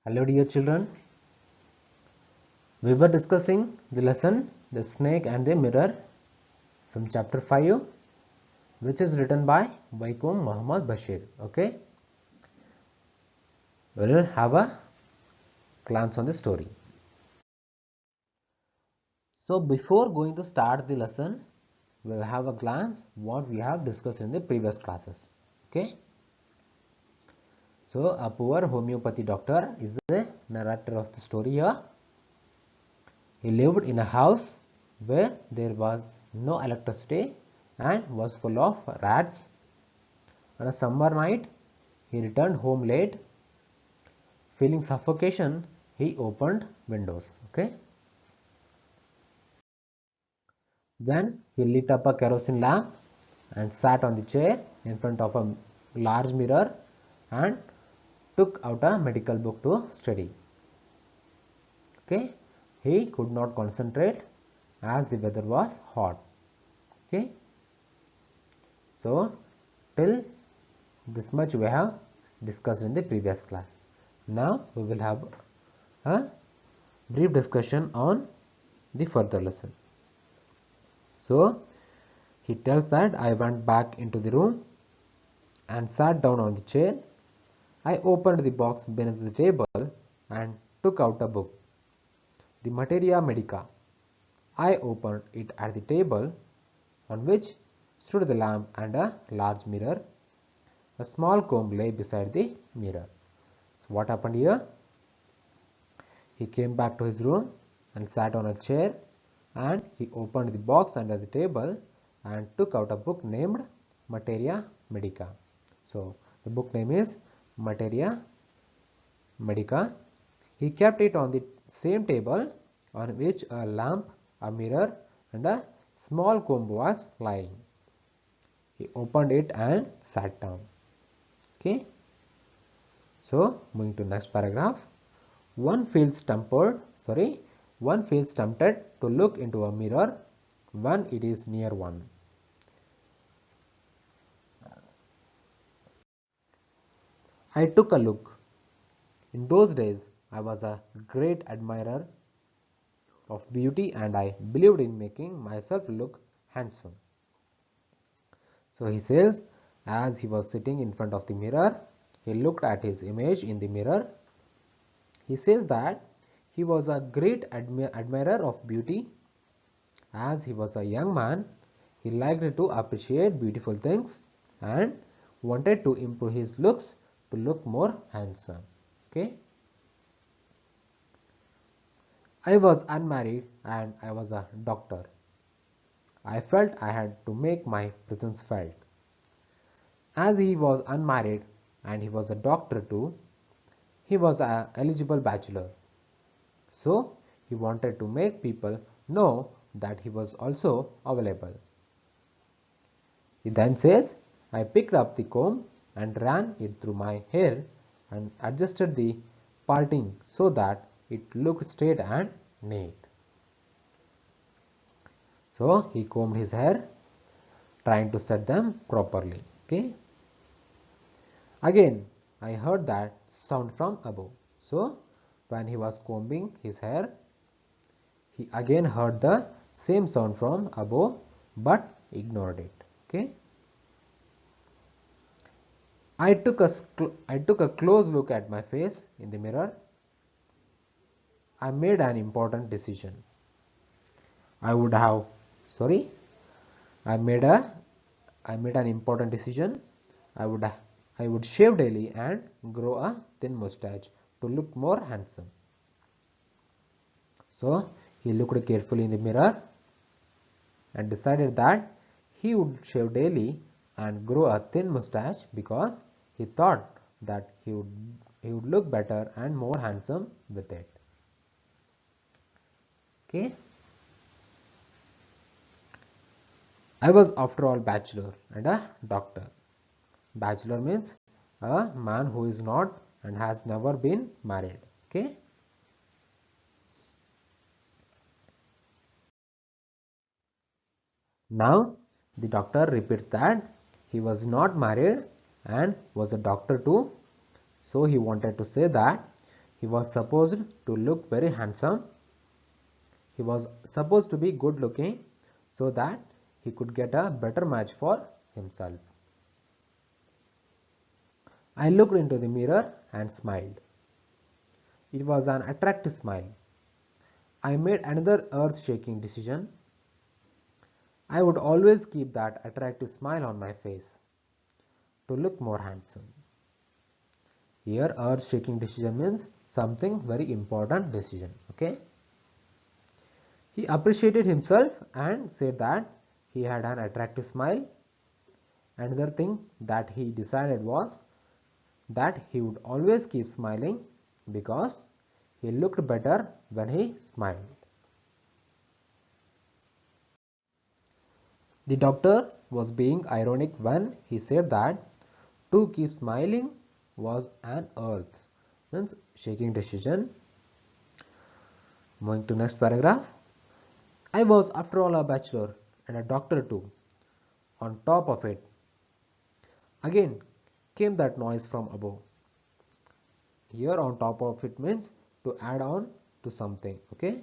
Hello dear children, we were discussing the lesson The Snake and the Mirror from chapter 5, which is written by Vaikom Muhammad Bashir. Okay, we will have a glance on the story. So before going to start the lesson, we will have a glance what we have discussed in the previous classes. Okay, so a poor homeopathy doctor is the narrator of the story here. He lived in a house where there was no electricity and was full of rats. On a summer night, he returned home late. Feeling suffocation, he opened windows. Okay. Then he lit up a kerosene lamp and sat on the chair in front of a large mirror and took out a medical book to study. Okay. He could not concentrate as the weather was hot. Okay. So till this much we have discussed in the previous class. Now we will have a brief discussion on the further lesson. So he tells that I went back into the room and sat down on the chair. I opened the box beneath the table and took out a book, the Materia Medica. I opened it at the table on which stood the lamp and a large mirror. A small comb lay beside the mirror. So what happened here? He came back to his room and sat on a chair, and he opened the box under the table and took out a book named Materia Medica. So the book name is Materia Medica. He kept it on the same table on which a lamp, a mirror and a small comb was lying. He opened it and sat down. Okay. So moving to next paragraph. One feels tempted to look into a mirror when it is near one. I took a look. In those days, I was a great admirer of beauty and I believed in making myself look handsome. So he says, as he was sitting in front of the mirror, he looked at his image in the mirror. He says that he was a great admirer of beauty. As he was a young man, he liked to appreciate beautiful things and wanted to improve his looks to look more handsome. Okay. I was unmarried and I was a doctor. I felt I had to make my presence felt. As he was unmarried and he was a doctor too, he was an eligible bachelor. So he wanted to make people know that he was also available. He then says, I picked up the comb and ran it through my hair and adjusted the parting so that it looked straight and neat. So he combed his hair, trying to set them properly. Okay. Again, I heard that sound from above. So when he was combing his hair, he again heard the same sound from above but ignored it. Okay. I took a close look at my face in the mirror. I made an important decision. I made an important decision. I would shave daily and grow a thin mustache to look more handsome. So he looked carefully in the mirror and decided that he would shave daily and grow a thin mustache because he thought that he would look better and more handsome with it. Okay. I was after all bachelor and a doctor. Bachelor means a man who is not and has never been married. Okay. Now the doctor repeats that he was not married and was a doctor too. So he wanted to say that He was supposed to look very handsome. He was supposed to be good looking so that he could get a better match for himself. I looked into the mirror and smiled. It was an attractive smile. I made another earth-shaking decision. I would always keep that attractive smile on my face to look more handsome. Here, earth-shaking decision means something very important decision. Okay. He appreciated himself and said that he had an attractive smile. Another thing that he decided was that he would always keep smiling because he looked better when he smiled. The doctor was being ironic when he said that to keep smiling was an earth, means shaking decision. Moving to next paragraph. I was after all a bachelor and a doctor too. On top of it, again came that noise from above. Here on top of it means to add on to something. Okay.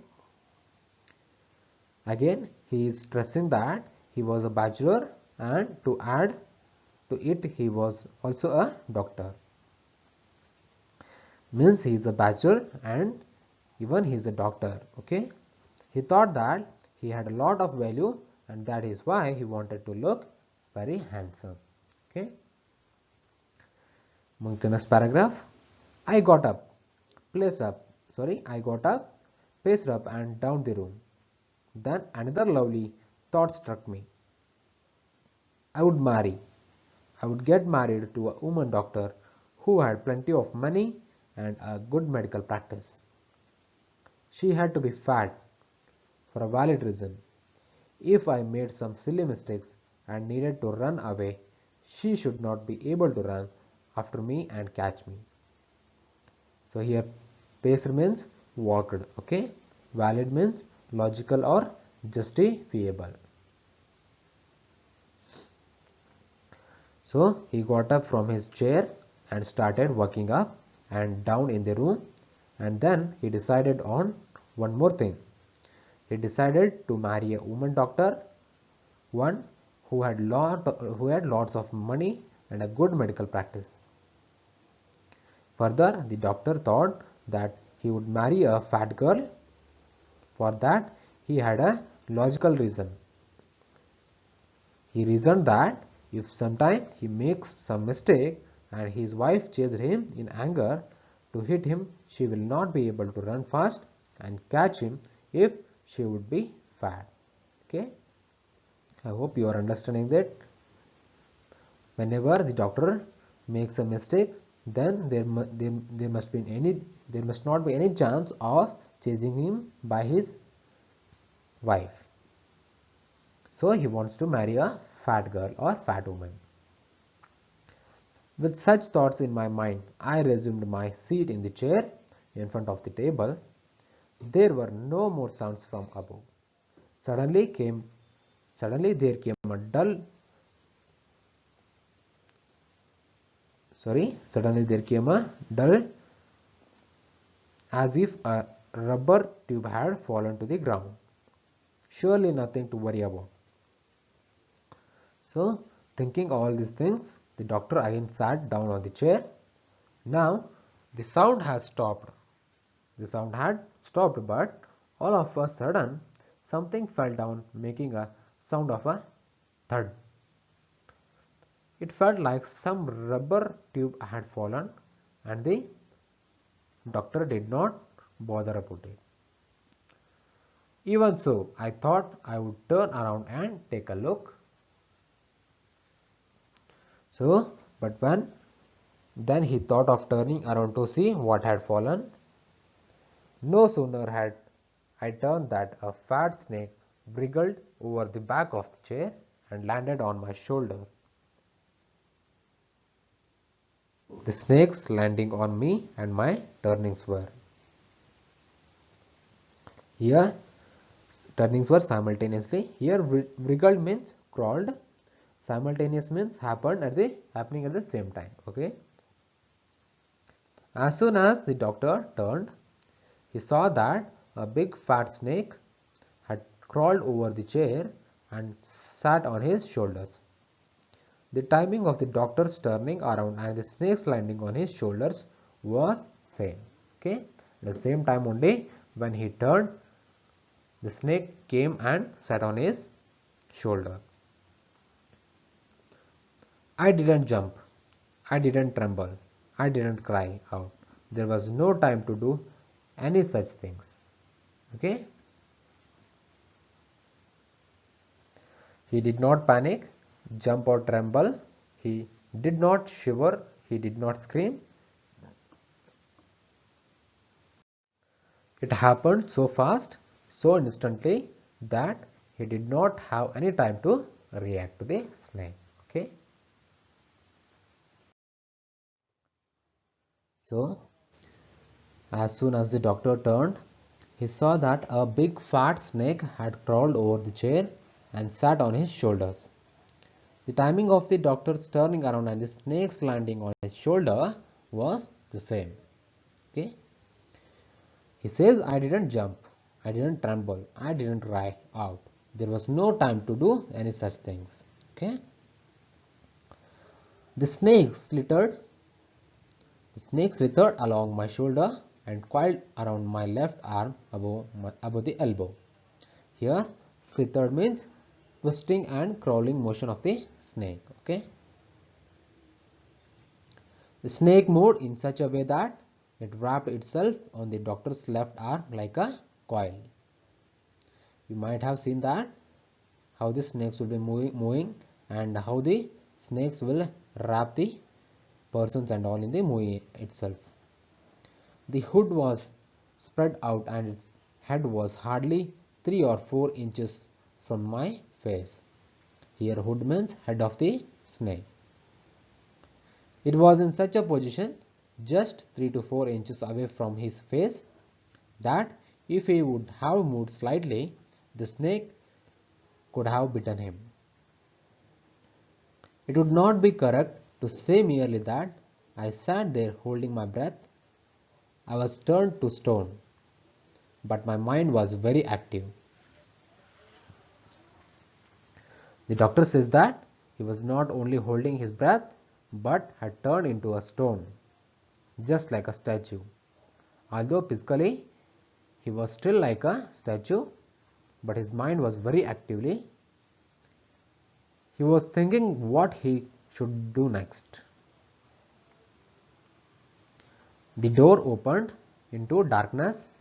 Again he is stressing that he was a bachelor and to add to it he was also a doctor. Means he is a bachelor and even he is a doctor. Okay. He thought that he had a lot of value and that is why he wanted to look very handsome. Okay. Moving to next paragraph. I got up, paced up and down the room. Then another lovely thought struck me. I would marry. I would get married to a woman doctor who had plenty of money and a good medical practice. She had to be fat for a valid reason. If I made some silly mistakes and needed to run away, she should not be able to run after me and catch me. So here paced means walked. Okay. Valid means logical or justifiable. So he got up from his chair and started walking up and down in the room, and then he decided on one more thing. He decided to marry a woman doctor, one who had lots of money and a good medical practice. Further, the doctor thought that he would marry a fat girl. For that, he had a logical reason. He reasoned that if sometime he makes some mistake and his wife chases him in anger to hit him, she will not be able to run fast and catch him if she would be fat. Okay. I hope you are understanding that. Whenever the doctor makes a mistake, then there must not be any chance of chasing him by his wife. So he wants to marry a fat girl or fat woman. With such thoughts in my mind, I resumed my seat in the chair in front of the table. There were no more sounds from above. Suddenly there came a dull as if a rubber tube had fallen to the ground. Surely nothing to worry about. So, thinking all these things, the doctor again sat down on the chair. Now, the sound had stopped, but all of a sudden, something fell down, making a sound of a thud. It felt like some rubber tube had fallen, and the doctor did not bother about it. Even so, I thought I would turn around and take a look. So, but then he thought of turning around to see what had fallen. No sooner had I turned that a fat snake wriggled over the back of the chair and landed on my shoulder. The snakes landing on me and my turnings were. Here, turnings were simultaneously. Here, wriggled means crawled. Simultaneous means happening at the same time. Okay. As soon as the doctor turned, he saw that a big fat snake had crawled over the chair and sat on his shoulders. The timing of the doctor's turning around and the snake's landing on his shoulders was same. Okay, at the same time only, when he turned, the snake came and sat on his shoulder. I didn't jump, I didn't tremble, I didn't cry out. There was no time to do any such things. Okay, he did not panic, jump or tremble. He did not shiver, he did not scream. It happened so fast, so instantly, that he did not have any time to react to the snake. Okay. So, as soon as the doctor turned, he saw that a big fat snake had crawled over the chair and sat on his shoulders. The timing of the doctor's turning around and the snake's landing on his shoulder was the same. Okay. He says, I didn't jump, I didn't tremble, I didn't cry out. There was no time to do any such things. Okay. The snake slithered along my shoulder and coiled around my left arm above the elbow. Here, slithered means twisting and crawling motion of the snake. Okay. The snake moved in such a way that it wrapped itself on the doctor's left arm like a coil. You might have seen that how the snakes will be moving and how the snakes will wrap the persons and all in the movie itself. The hood was spread out and its head was hardly 3 or 4 inches from my face. Here hood means head of the snake. It was in such a position, just 3 to 4 inches away from his face, that if he would have moved slightly, the snake could have bitten him. It would not be correct to say merely that I sat there holding my breath. I was turned to stone, but my mind was very active. The doctor says that he was not only holding his breath, but had turned into a stone, just like a statue. Although physically he was still like a statue, but his mind was very actively. He was thinking what he should do next. The door opened into darkness.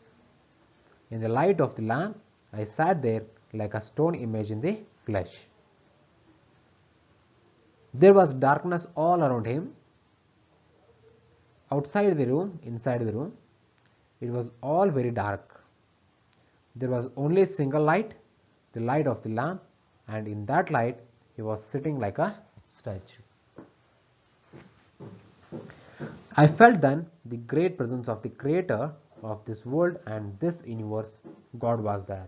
In the light of the lamp, I sat there like a stone image in the flesh. There was darkness all around him, outside the room, inside the room. It was all very dark. There was only a single light, the light of the lamp, and in that light he was sitting like a statue. I felt then the great presence of the Creator of this world and this universe. God was there.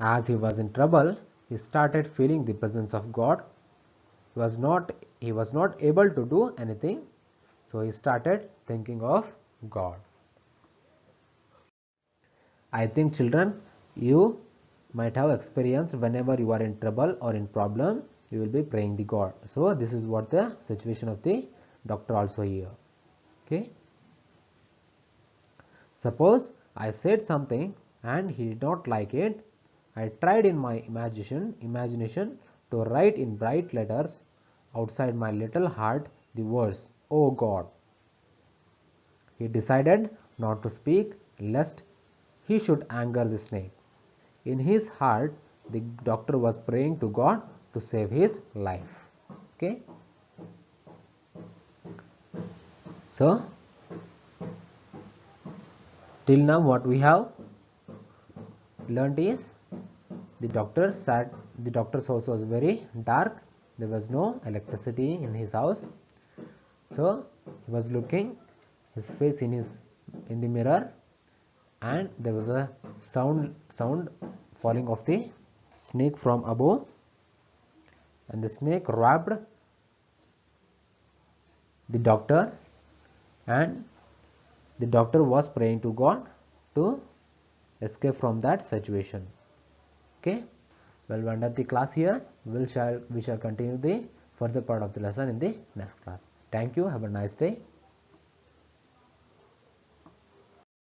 As he was in trouble, he started feeling the presence of God. He was not able to do anything, so he started thinking of God. I think children, you might have experienced whenever you are in trouble or in problem, you will be praying the God. So this is what the situation of the doctor also here. Okay. Suppose I said something and he did not like it. I tried in my imagination to write in bright letters outside my little heart the words, "Oh God." He decided not to speak lest he should anger the snake. In his heart, the doctor was praying to God to save his life. Okay. So, till now what we have learnt is the doctor's house was very dark. There was no electricity in his house. So he was looking his face in the mirror, and there was a sound falling of the snake from above, and the snake wrapped the doctor, and the doctor was praying to God to escape from that situation. Okay, well, we end up the class here. We shall continue the further part of the lesson in the next class. Thank you. Have a nice day.